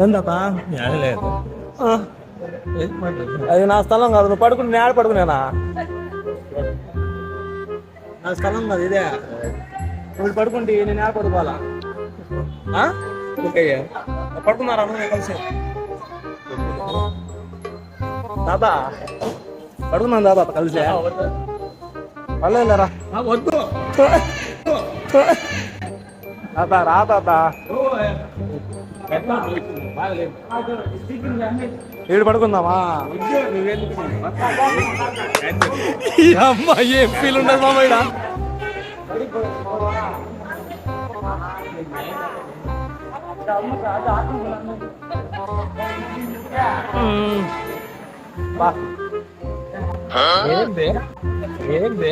ఏందప్ప లేదు అది నా స్థలం కాదు, నువ్వు పడుకుని నేను ఆడ పడుకునేనా? నా స్థలం కాదు ఇదే, నువ్వు పడుకుంటే నేను ఆడ పడుకోవాలా? పడుకున్నారా నువ్వు కలిసి? దాదా పడుకున్నాను దాదా కలిసి. పర్లేదులేరా, వద్దు తాత రా తాత. ఏడు పడుకుందామా? అమ్మా ఏం ఫీల్ ఉండదు మామ ఈడ. ఏంది ఏంది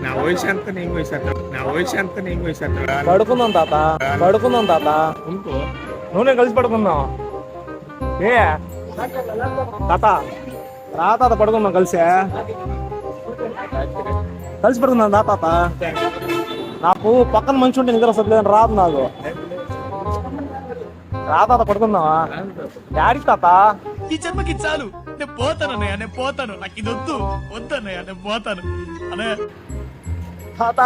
నా వయసు ఎంత నీ వయసు ఎంత, నా వయసు ఎంత నీ వయసు ఎంత. పడుకుందాం తాత, పడుకుందాం తాత. ఇంకో నువ్వు కలిసి పడుకుందాం. ఏ తాత రా తాత పడుకుందాం కలిసి. కలిసి పడుకుందాం రా తాత. నాకు పక్కన మంచి ఉంటే నిద్ర వస్తుంది, రాదు నాకు. రా తాత పడుకుందామా? డాడీ తాత ఈ జన్మకి చాలు, నేను పోతాను అన్నయ్య, నేను పోతాను, నాకు ఇది వద్దు వద్దన్నయ్య, నేను పోతాను అన్నయ్య. తాత